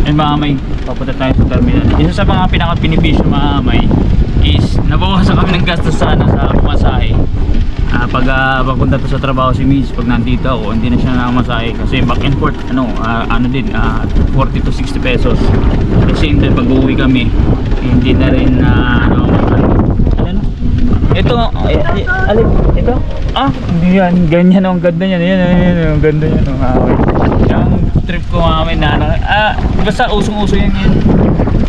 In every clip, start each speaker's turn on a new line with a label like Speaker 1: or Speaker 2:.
Speaker 1: Yun mga may, papunta tayo sa terminal. Isa sa mga pinaka-benepisyo mga may is nabawasan kami ng gastos sa ano, sa pamasahe. Pag papunta to sa trabaho si Miss, pag nandito ako hindi na siya nakamasahe kasi back and forth ano din 40 to 60 pesos. Kasi hindi pag uuwi kami hindi na rin ito alin ito hindi yan ganyan ang ganda niyan yan ang ganda niyan yung trip ko namin na basta usong-uso yan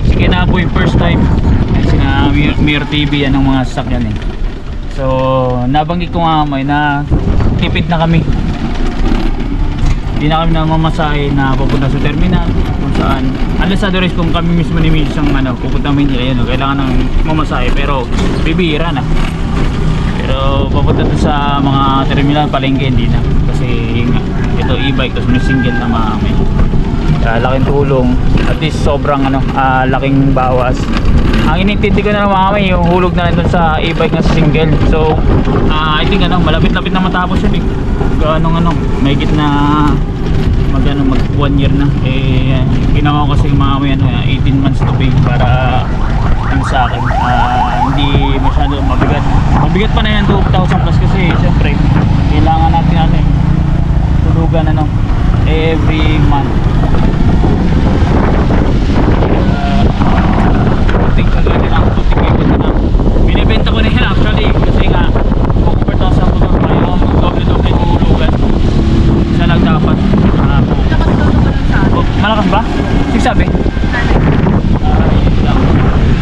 Speaker 1: sige na po yung first time kasi na Mir TV yan ang mga sasakyan so nabanggit ko nga may na tipid na kami hindi na kami namamasahe na pupunta sa terminal kung saan unless otherwise kung kami mismo ni Miss ang pupunta Manila kailangan ng mamasahe pero bibihira na pero papunta to sa mga terminal palengke hindi na kasi ito e-bike tapos may single na mamay laking tulong at least sobrang laking bawas. Ang inintindi ko na mamay yung hulog na rin sa e-bike na single so I think malapit-lapit na matapos yun may git na mag 1 year na ginawa ko kasi mamay 18 months to pay para sa akin hindi masyado mabigat pa na yan 2,000 plus kasi syempre kailangan natin tulugan every month puting kagani lang puting ikot na binibenta ko na yan actually kasi nga kung 4,000 motor pa yung doble tulugan isa lang dapat malakas ba? Sigsabi?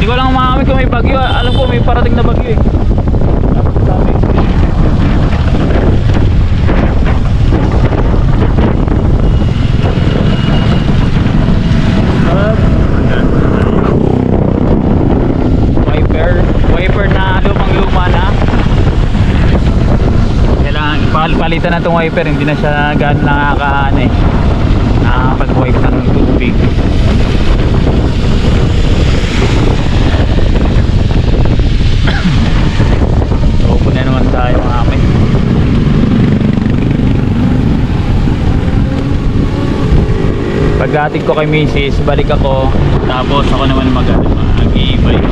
Speaker 1: Hindi ko lang makamit kung may bagyo. Alam ko may parating na bagyo Wiper na lumang-luma na. Kailangan palitan na itong wiper. Hindi na siya gano'n nakapag-wipe ng tubig. Tayo mamay pagdating ko kay Mrs. balik ako tapos ako naman mag-i-bike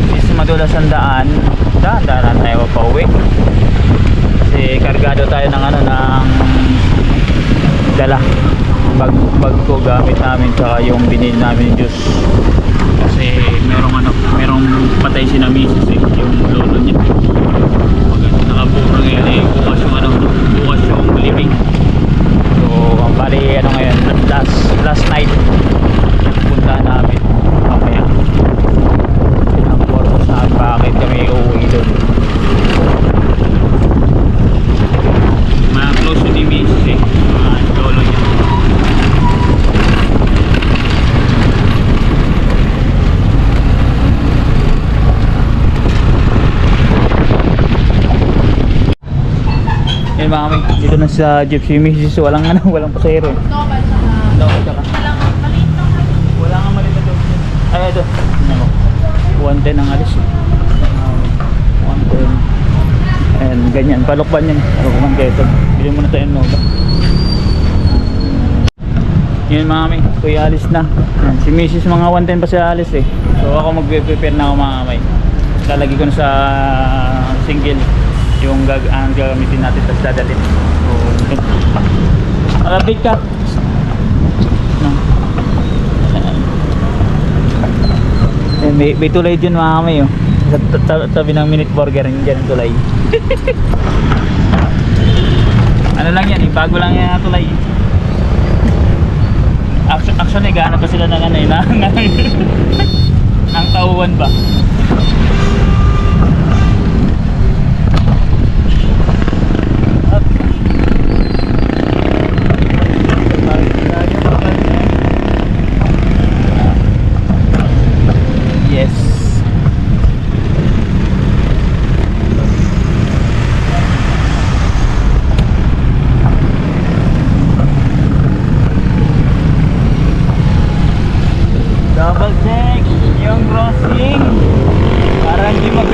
Speaker 1: since madulas ang daan na tayo pa uwi kasi kargado tayo ng ng dala bag ko gamit namin tsaka yung binili namin juice kasi merong patay si na Mrs. yung lolo niya nakabura ngayon bukas yung living so bali ngayon last night punta namin mamaya ang purpose saan bakit kami uuwi doon mga close to ni Mrs. mga lolo niya mami, dito na sa jeep si Mrs. walang pasahero wala nga maliit na doon ay ito 110 ang alis 110 and ganyan palukban yan keto bili muna tayo Nova yun mami kuya alis na si Mrs. mga 110 pa siya alis so ako mag-prepare na ako mamay lalagay ko na sa single yung gagamitin natin tapos dadalhin update ka may tulay dyan mga kamay sa tabi ng minute burger dyan ang tulay ano lang yan bago lang yan ang tulay actually gaano pa sila ng ng tauhan ba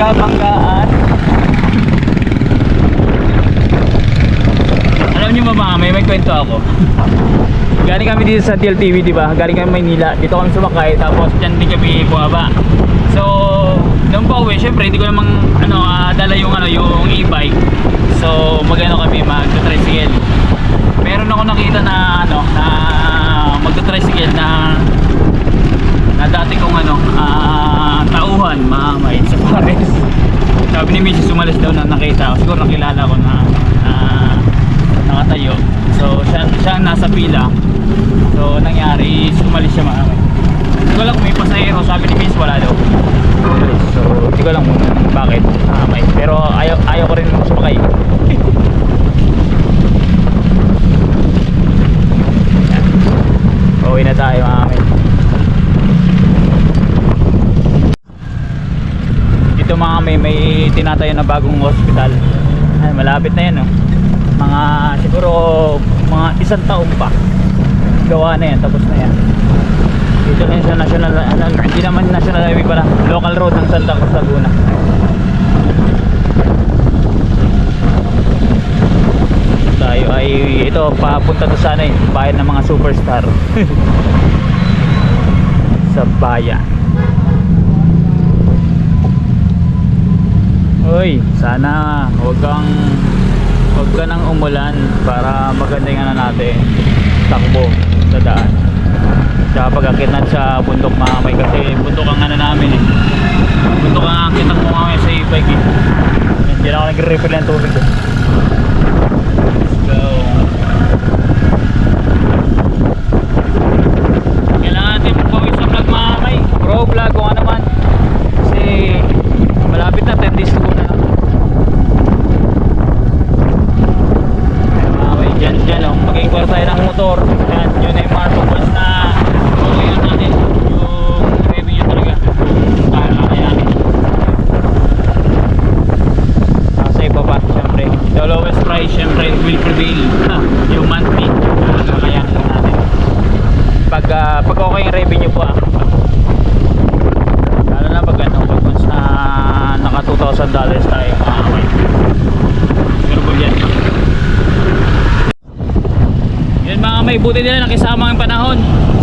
Speaker 1: magkabanggaan. Alam niyo ba mga may kwento ako. galing kami dito sa DLTV, di ba? Galing kami Maynila. Dito kami sumakay, tapos dyan din kami bumaba. So, nung pauwi, syempre hindi ko namang dala yung yung e-bike. So, kami mag-tricycle. Meron ako nakita na na mag-tricycle na dati kong tauhan, mamay sa Paris. Sabi ni Mrs. umalis daw na nakita ko. Siguro nakilala ko na nakatayo. So, siya nasa pila. So, nangyari, umalis siya mamay. Hindi ko lang kung may pasahero. Sabi ni Mrs. wala daw. So, hindi ko lang kung bakit mamay. Pero ayaw ko rin sumakay. Uwi na tayo mamay. Dito may tinatayo na bagong hospital. Ay, malapit na yan, no? Mga siguro mga isang taon pa gawa na yan, tapos na yan. Dito na yan sa national, hindi naman national highway pala, local road ng Santa Cruz, Laguna. Tayo ay ito papunta to sana bayan ng mga superstar. Sa bayan. Uy, sana huwag ka nang umulan para maganda yung natin takbo sa daan. Tsaka pag-akit natin sa bundok mamay, kasi bundok ang namin eh. Bundok ang akit mo mamay sa e-bike eh. Hindi na ako nag-refill ng tubig eh. Let's go. Kailangan natin magpawis sa vlog mamay. Bro vlog kung ano man. Kasi malapit na 10 days to go na lang. Dyan o, mag-inquire tayo ng motor. Yan, yun ay mga tools na yun natin yung revenue talaga kakayanin. Sa iba pa, syempre the lowest price syempre will prevail. Yung monthly kakayanin natin pag okay yung revenue po lalo na pag once na naka $2,000 tayo makakaway. Pero po yan mga may buti nila nakisama ang panahon,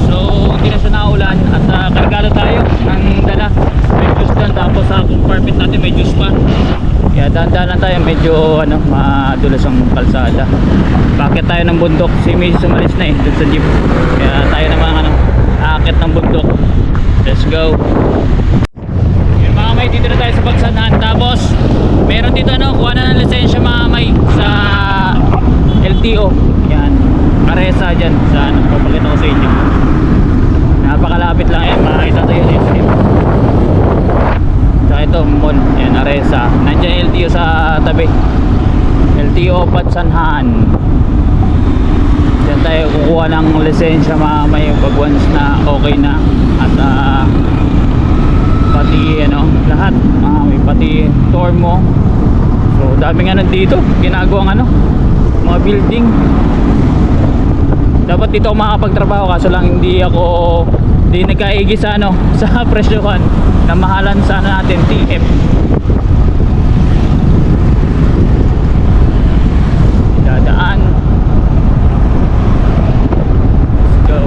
Speaker 1: so hindi na siya naulan at kargado tayo ng dala, may juice doon, tapos sa compartment natin may juice pa, kaya dahan-dahan lang tayo, medyo madulas ang kalsada. Bakit tayo ng bundok, si Macy sumalis na dun sa jeep, kaya tayo naman aakit ng bundok. Let's go. Yung mga may dito na tayo sa Pagsanhan, tapos meron dito kuha na ng lisensya mga may sa LTO. Yan, Aresa dyan sa papakita ko sa inyo. Napakalapit lang yan, makakita tayo sa inyo. Sa ito mall, yan, Aresa. Nandiyan LTO sa tabi, LTO Pagsanhan. Diyan tayo kukuha ng lisensya mamay pag once na okay na. At pati lahat pati tour mo. So daming dito ginagawang mga building. Dapat dito ako makakapagtrabaho, kaso lang hindi nagkaigi sa sa presyohan na mahalan sana natin TF. Dadaan. Let's go.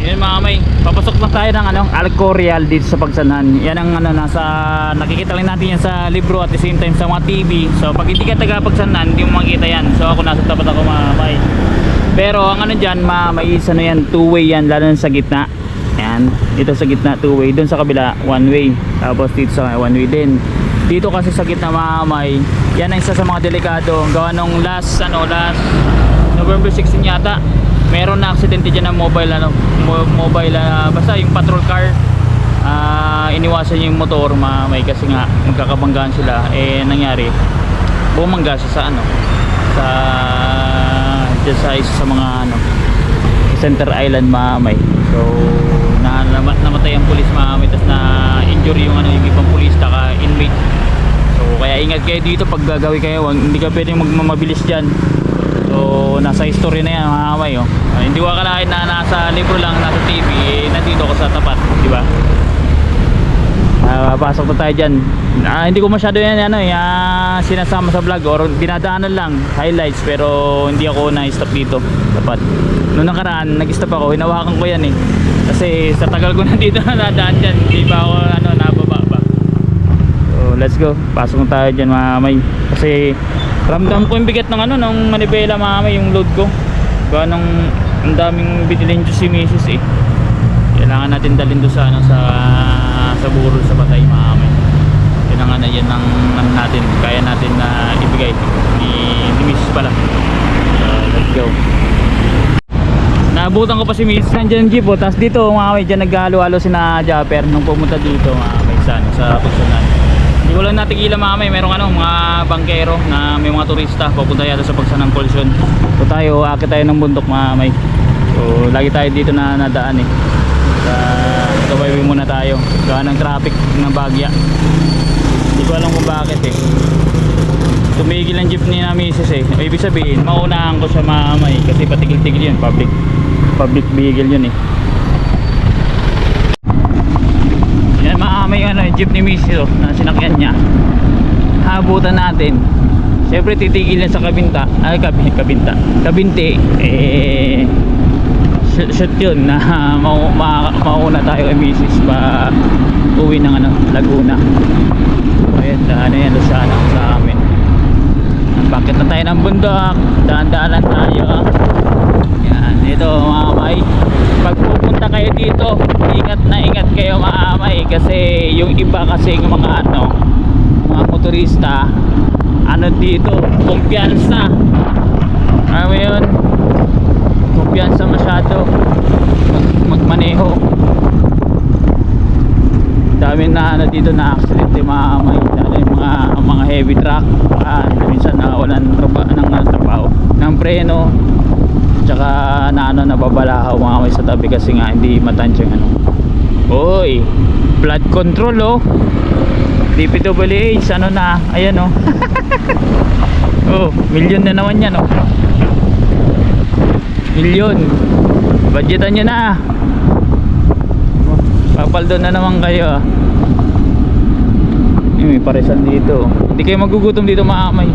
Speaker 1: Yan mga may, papasok na tayo ng Alcorial dito sa Pagsanhan. Yan ang nakikita lang natin yan sa libro at the same time sa mga TV. So pag hindi ka taga Pagsanhan, hindi mo makikita yan. So ako nasa tapat ako mga may. Pero ang dyan, may isa na yan, two-way yan, lalo na sa gitna. Yan, dito sa gitna two-way, doon sa kabila one-way. Tapos dito sa one-way din. Dito kasi sa gitna mga may, yan ang isa sa mga delikado. Gawa nung last November 16 yata. Meron na aksidente dyan ng mobile basta yung patrol car, iniwasan niya yung motor may kasi nga magkakabanggaan sila, nangyari bumangga siya sa isa sa mga Center Island may. So namatay ang pulis tapos na injury yung ibang pulis taka inmate. So kaya ingat kayo dito pag gagawin kayo, hindi ka pwedeng magmamabilis dyan. So nasa history na yan mga kamay hindi ko akalain na nasa libro lang, nasa TV nandito ko sa tapat, di ba? Pasok na tayo dyan. Hindi ko masyado yan sinasama sa vlog or dinadaanan lang highlights, pero hindi ako na-stop dito dapat. Noong nakaraan nag-stop ako, hinawakan ko yan kasi sa tagal ko na dito nadaan dyan, hindi pa ako nababa pa. So let's go, pasok na tayo dyan mga may, kasi ramdam ko yung bigat ng ng manibela mga may, yung load ko kaya nung ang daming bitilin si Mrs. Kailangan natin dalhin doon sa sa burol sa Batay mga may. Kailangan na yan ng natin, kaya natin na ibigay ni Mrs. pala. So let's go. Naabutan ko pa si Mrs. Nandiyan jeep tapos dito mga may, dyan naghalo-halo si na Japper nung pumunta dito mga may sa Kusunan. Hindi ko lang natigilan mga may, merong mga bangkero na may mga turista papunta yata sa Pagsanang Polsyon. So tayo, aakit tayo ng bundok mga may. So lagi tayo dito na nadaan Kabaybay muna tayo gawa ng traffic ng Bagya. Hindi ko alam kung bakit tumigil ang jeep ni na Mrs. Ibig sabihin maunahan ko siya mamay kasi patigil-tigil yun, public vehicle yun yan maamay yung jeep ni Mrs. Na sinakyan niya, habutan natin. Siyempre titigil yan sa Kabinti shoot yun na mauna tayo kay Mrs. pa uwi ng Laguna. Ayan, yan Luciana sa amin. Bakit na tayo ng bundok, daan-daanan tayo yan, dito mga may, pag pupunta kayo dito ingat na ingat kayo mga may, kasi yung iba kasi yung mga motorista dito, kumpiyansa yun, kumpiyansa masyado magmaneho. Dami na dito na accident yung mga heavy truck, minsan nawalan ng trabaho ng preno, tsaka nababalahaw mga may sa tabi kasi nga hindi matansya oy, flood control DPWH ayan milyon na naman yan milyon, budgetan nyo na, papaldo na naman kayo may parisan dito, hindi kayo magugutom dito maamay.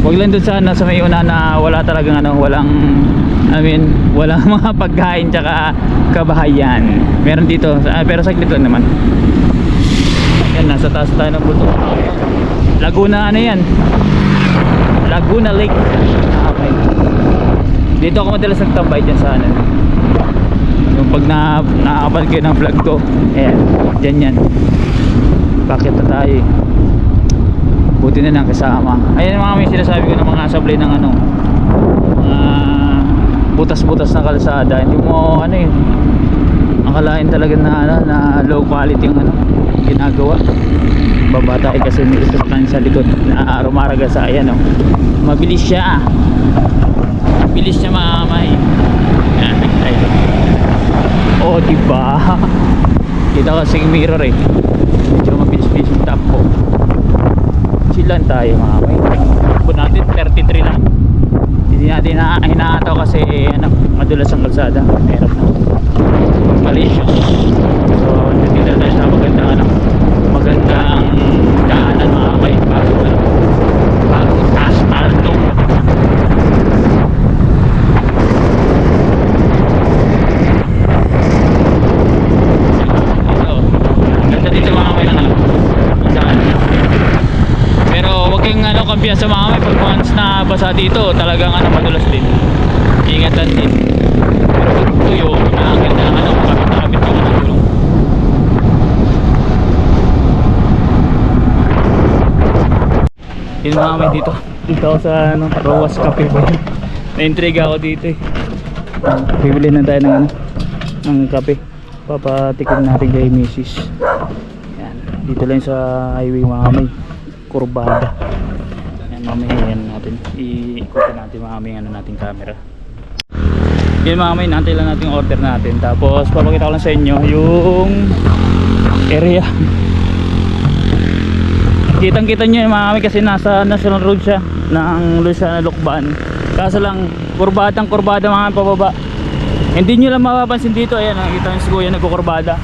Speaker 1: Wag lang doon sana sa may una na wala talagang walang mga pagkain tsaka kabahayan, meron dito pero saglit lang naman yan. Nasa taas tayo ng buto, Laguna yan, Laguna Lake. Okay. Dito ako madalas nagtambay dyan sa yung pag nakakapal kayo ng vlog ko, ayan, dyan yan. Bakit na tayo buti na lang kasama. Ayan mga may sinasabi ko ng mga sablay ng mga butas-butas na kalsada. Hindi mo akalain talaga na low quality yung ginagawa. Babata kasi may sasakyan sa likod na rumaraga sa ayan mabilis siya mamay. Diba kita kasing mirror medyo mabilis-bilis yung takbo. Chill lang tayo mamay. Takbo natin 33 lang, hindi natin hinahataw kasi madulas ang kalsada, meron na malisyo. So dito tayo sa magandang daanan mga may bago asfalto. Ganda dito mga may daan. Pero huwag kayong kumpiyansa mga may, pag once na basa dito talagang madulas din, ingatan din. Pero pag tuyo nakakit na kapit yung gulong. Yun mga may, dito ako sa Rowas Cafe ba yun? Na-intriga ako dito bibili na tayo ng kape, papatikin natin kay Mrs. Yan, dito lang sa highway mga may, kurbada. Yan mamaya, yan natin iikutin natin mga may nating camera. Yun mga may, nantay lang natin order natin, tapos papakita ko lang sa inyo yung area. Kitang kita nyo yung mga kami kasi nasa National Road siya ng Luciana Lukban, kaso lang kurbada mga pababa. Hindi nyo lang mapapansin dito, ayan nakikita nyo si kuya nagkukurbada.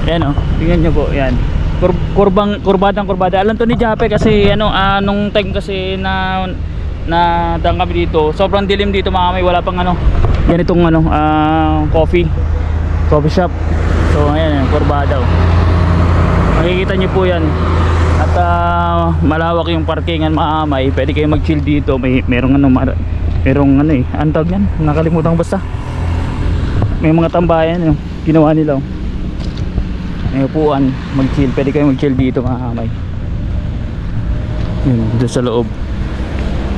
Speaker 1: Yan tingnan nyo po, yan. Kurbada. Alam to ni Jape kasi nung time kasi na daan kami dito, sobrang dilim dito mga kamay, wala pang ganitong coffee shop. So ayan, kurbada. Makikita nyo po yan. At malawak yung parkingan mga kamay, pwede kayo mag-chill dito. Merong ang tawag yan, nakalimutan ko basta. May mga tambayan ginawa nila. May upuan, mag-chill, pwede kayo mag-chill dito mga kamay. Yun, doon sa loob.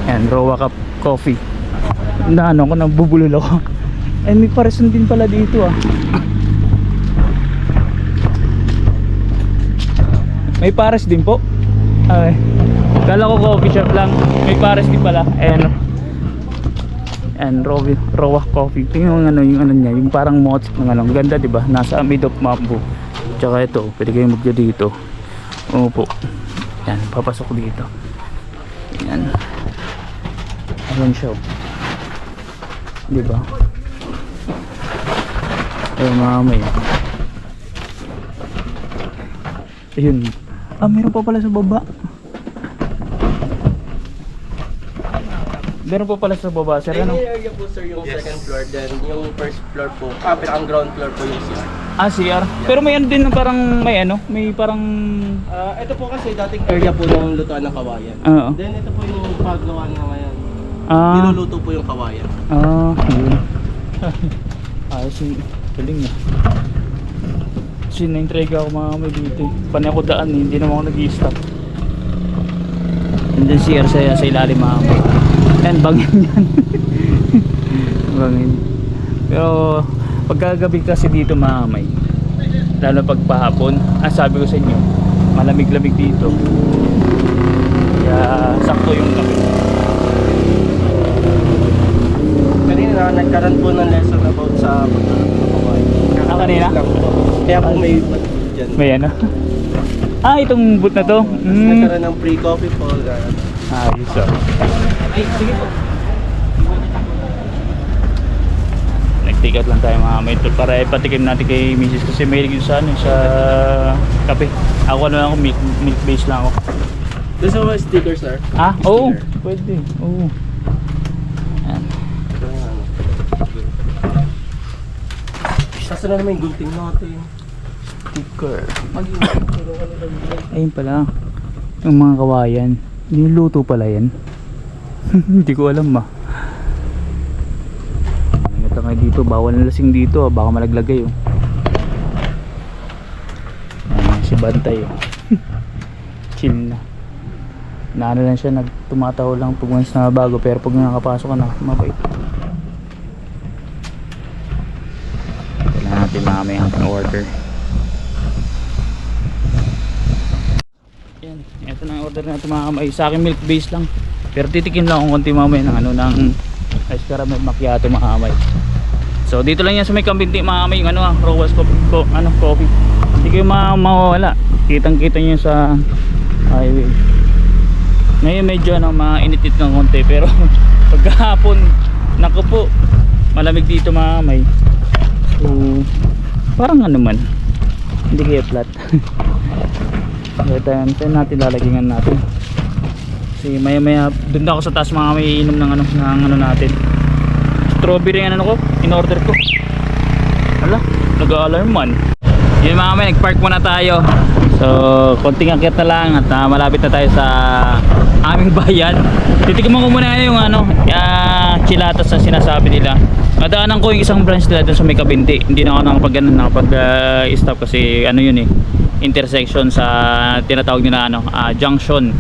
Speaker 1: Yan, Rowa Cup Coffee. Ko, nabubulol ako. Ay, may paresan din pala dito May pares din po. Ay, kala ko coffee shop lang. May pares din pala. Ayan. And Rowa Coffee. Tingnan mo yung niya, yung parang mots ng ganda, 'di ba? Nasa mid of Mambo. Tsaka ito, pwede kayong magja dito. Opo. Yan, papasok dito. Yan. Ayan siya. Di ba? Ayun mga kamay. Ayun. Meron pa pala sa baba. Meron pa pala sa baba, sir.
Speaker 2: Dining area po sir yung second floor, then yung first floor po, ang ground floor po yung CR.
Speaker 1: CR. Pero may din na parang may parang
Speaker 2: Ito po kasi dating area po ng lutuan ng kawayan.
Speaker 1: Oo.
Speaker 2: Then ito po yung paggawa na ngayon. Niluluto po yung kawayan.
Speaker 1: Yun. Galing na. Kasi na-entrega ako mga kamay dito. Panay ako daan hindi naman ako nag-i-stop. And then CR sa ilalim mga kamay. Yan, bangin yan. Bangin. Pero pagkagabi kasi dito mga kamay, lalo pagpahapon, sabi ko sa inyo, malamig-lamig dito. Kaya sakto yung gabi.
Speaker 2: Kanina nagkaroon po ng lesson about sa paggawa ng kawayan.
Speaker 1: Kanina?
Speaker 2: Kaya po may dyan.
Speaker 1: May itong boot na to?
Speaker 2: Nagkaroon ng free coffee po.
Speaker 1: Ayos Ay, sige po. Nag-take out lang tayo mga kamay para ipatikim natin kay Mrs. kasi may ligid sa kape. Ako lang ako, milk base lang ako.
Speaker 2: Doon sa mga stickers sir?
Speaker 1: Oo, pwede. Oo. Yan.
Speaker 2: Sasa na naman yung gunting natin.
Speaker 1: Sticker. Ayun pala. Yung mga kawayan. Niluto pala yan. Hindi ko alam Ingat lang kayo dito. Bawal na lasing dito. Baka malaglagay si Bantay chill na. Naano lang siya. Tumataho lang pag once na bago. Pero pag nakapasok ka na, mabait. Kailangan natin mamaya ang order. Yan. Ito na yung order natin mga kamay. Sa akin milk base lang. Pero titikin lang akong konti mamaya ng ice caramel macchiato mga kamay. So dito lang yan sa may Kambinti mga kamay. Yung Rowas coffee. Hindi kayo mawawala. Kitang-kita nyo sa highway. Ngayon medyo mainitit ng konti. Pero pagkahapon, naku po, malamig dito mga kamay. So parang man. Hindi kaya flat. Kaya tayo natin lalagyan natin. Kasi maya dun na ako sa taas mga may inom ng natin. Strawberry ko, in order ko. Hala, nag-alarm man. Yun mga may, nag-park muna tayo. So, konting akit na lang at malapit na tayo sa aming bayan. Titikman ko muna yung chilatas na sinasabi nila. Nadaanan ko yung isang branch nila dun sa may Kabinti. Hindi na ako nakapag-stop kasi intersection sa tinatawag nila junction.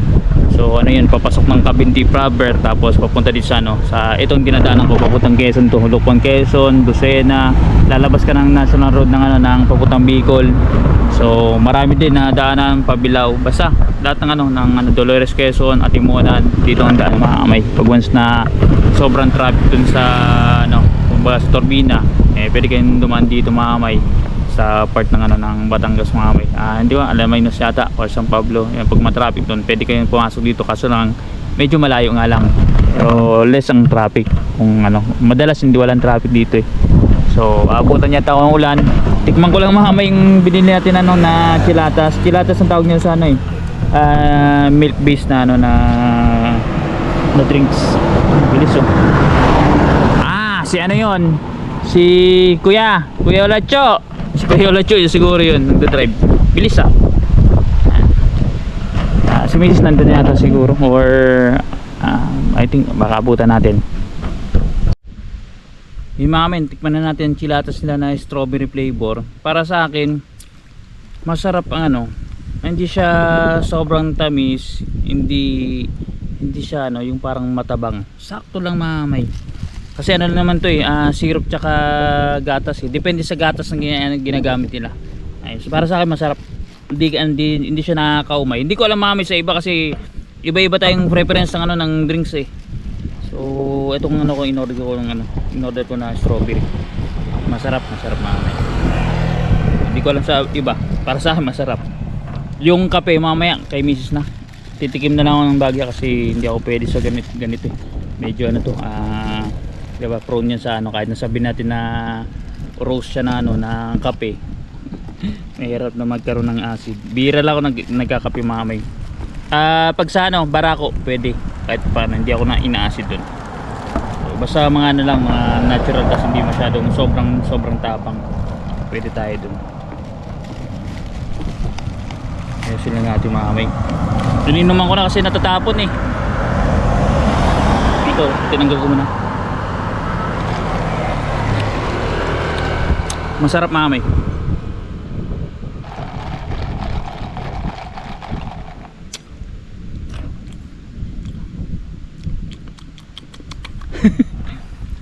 Speaker 1: So yun, papasok ng Kabinti proper tapos papunta dito sa itong dinadaanan ko papuntang Quezon to, Lukban Quezon, Lucena, lalabas ka ng National Road ng papuntang Bicol. So marami din na daanan pabilaw. Basta lahat ng Dolores Quezon, Atimunan, dito ang daan mga kamay. Pag once na sobrang traffic dun sa kumbaga sa Turbina, pwede kayong dumaan dito mga kamay sa part ng Batangas mga kamay. Hindi ba, Alaminos yata or San Pablo. Yan, pag matraffic doon, pwede kayong pumasok dito kaso lang medyo malayo nga lang. Pero less ang traffic. Kung madalas hindi walang traffic dito So abutan yata ako ng ulan. Tikman ko lang mga yung binili natin ano na chilatas. Chilatas ang tawag niya sa ano milk based na ano na drinks. Bilis oh. Si ano yon? Si Kuya Olacho. Si Kuya Olacho yun siguro yun nagdadrive. Bilis si Mrs. nandun yata siguro or I think baka abutan natin. Yung mga men, tikman na natin chilatas nila na strawberry flavor. Para sa akin masarap ang ano, hindi siya sobrang tamis, hindi siya ano, yung parang matabang. Sakto lang mamay. Kasi ano naman to syrup tsaka gatas depende sa gatas ng ginagamit nila. Ayun, so para sa akin masarap. Hindi siya nakakaumay. Hindi ko alam mamay sa iba kasi iba-iba tayong preference ng ano ng drinks So itong ano ko in-order ko na strawberry. Masarap mamay. Hindi ko alam sa iba. Para sa akin masarap. Yung kape mamaya kay Mrs. na. Titikim na lang ako ng bagya kasi hindi ako pwede sa ganito. Medyo ano to diba prone yan sa ano kahit nasabi natin na roast siya na ano na kape. Mahirap na magkaroon ng acid. Bira lang ako nagkakape mamay. Pag sa ano barako pwede kahit paano hindi ako na ina-acid dun. So, basta mga ano lang mga natural kasi hindi masyadong sobrang tapang. Pwede tayo dun. Ayusin lang natin mamay. Ininuman ko na kasi natatapon Ito tinanggal ko muna. Masarap mamay.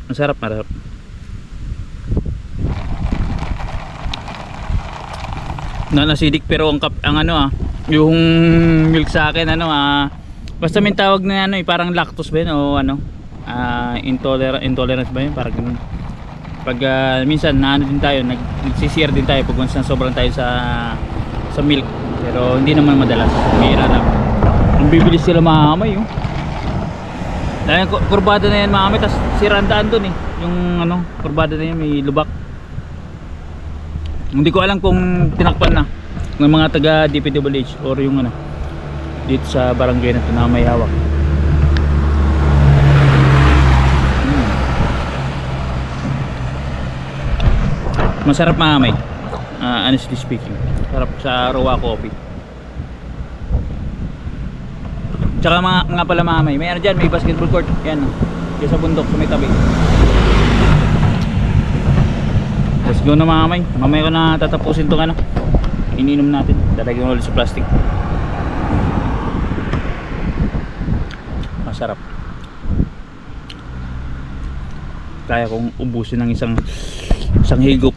Speaker 1: Masarap. Nanasidik pero ang ano yung milk sa akin ano basta may tawag na ano parang lactose ba yun o ano intolerance ba yun parang ganun. Pag minsan na ano din tayo nagsisir din tayo pag once na sobrang tayo sa milk pero hindi naman madalas mayroon na ang bibilis sila mamay dahil kurbada na yan mamay tas sirandaan dun yung ano kurbada na yan may lubak. Hindi ko alam kung tinakpan na ng mga taga DPWH or yung ano dito sa barangay na ito na may hawak. Masarap mamay, honestly speaking. Sarap sa raw coffee. Tsaka nga pala mamay, may ano dyan, may basketball court. Yan yan sa bundok, sa may tabi. Let's go na mamay. Mamay ko na tatapusin itong ano ininom natin, lalagyan ulit sa plastic. Masarap. Kaya kong ubusin ng isang higop.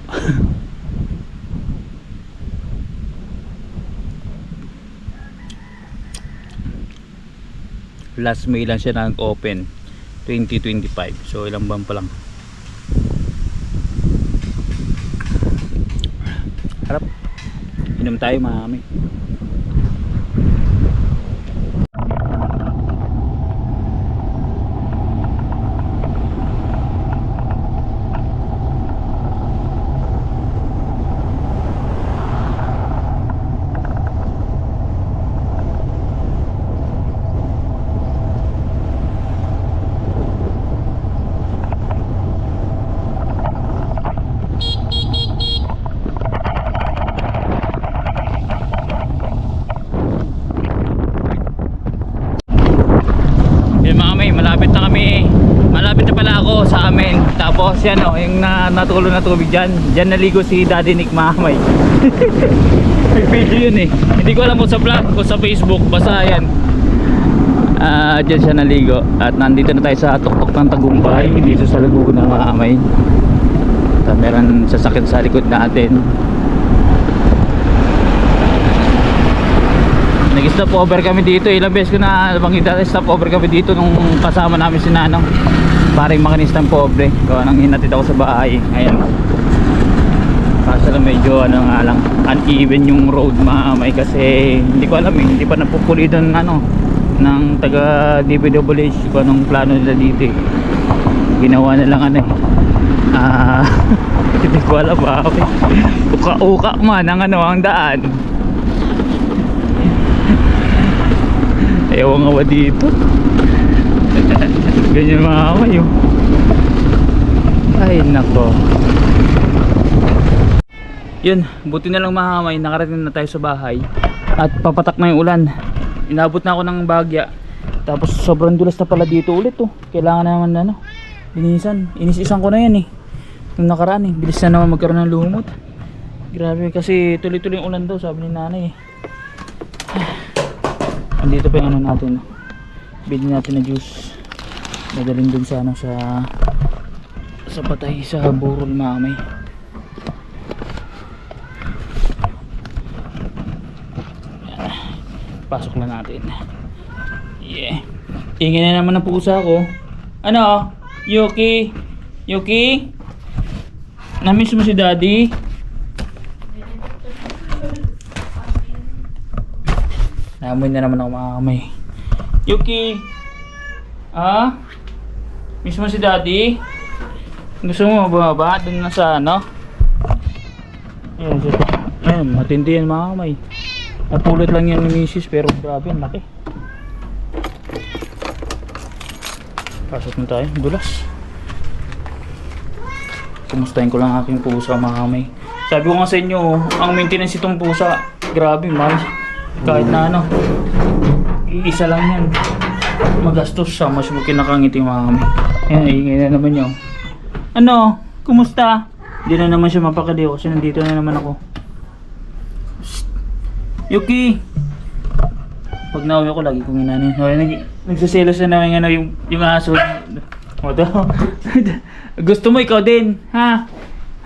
Speaker 1: Last May lang siya nag-open 2025, so ilang buwan pa lang. Harap inom tayo mami. Malapit na pala ako sa amin. Tapos yan yung natulo na tubig dyan. Dyan naligo si Daddy Nick Mahamay. May video yun hindi ko alam kung sa vlog o sa Facebook. Basta yan dyan siya naligo. At nandito na tayo sa tuktok ng Tagumpay, dito sa Lagugo ng Mahamay. At meron sasakyan sa likod natin. Nag-stop over kami dito. Ilang beses ko na banggit, stop over kami dito nung kasama namin si Nanong. Paring makinistang pobre. Kaya nang hinatid ako sa bahay. Ayan. Kaso lang medyo ano nga lang, uneven yung road mamay kasi hindi ko alam hindi pa napupulitan ng taga DPWH kung anong plano nila dito Ginawa na lang Hindi ko alam bakit. Uka-uka man ang ano ang daan. Ewan nga ba dito? Ganyan mga kamay oh. Ay nako. Yun, buti na lang mga kamay, nakarating na tayo sa bahay. At papatak na yung ulan. Inabot na ako ng bagya. Tapos sobrang dulas na pala dito ulit oh. Kailangan naman ano, linisan. Inis-isan ko na yan eh. Nung nakaraan eh, bilis na naman magkaroon ng lumot. Grabe kasi tuloy-tuloy yung ulan daw, sabi ni nanay eh. Andito pa yung ano natin oh. Bilhin natin na juice. Madaling dun sa ano, sa patay, sa burol mamay. Pasok na natin. Yeah. Ingin na naman ang pusa ko. Ano? Yuki? Yuki? Namiss mo si daddy? Namoy na naman ako mga kamay. Yuki? Ah? Miss mo si daddy? Gusto mo mababa? Doon na sa ano? Ayan, matindi yan mga kamay. Napulot lang yan ni misis pero grabe ang laki. Pasok na tayo, dulas. Kumustahin ko lang aking pusa mga kamay. Sabi ko nga sa inyo, ang maintenance itong pusa, grabe mahal. Kahit na ano, iisa lang yan. Magastos siya, mas mo kinakangiti mga kamay. Ayan, ingay na naman yun. Ano? Kumusta? Hindi na naman siya mapakaliw kasi nandito na naman ako. Yuki! Pag nauwi ko lagi kong inanin. Nagsaselos na namin ano, yung aso. O daw. Gusto mo ikaw din? Ha?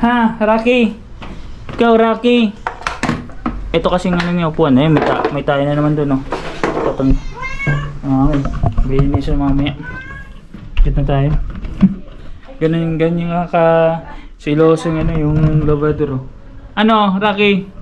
Speaker 1: Ha? Rocky? Ikaw Rocky? Ito kasing ano niya upuan eh. May tayo na naman doon oh. Patang. Bilhin niya siya mamaya. Kit na tayo. Ganyan nga ka silosong ano yung lavador oh. Ano Rocky?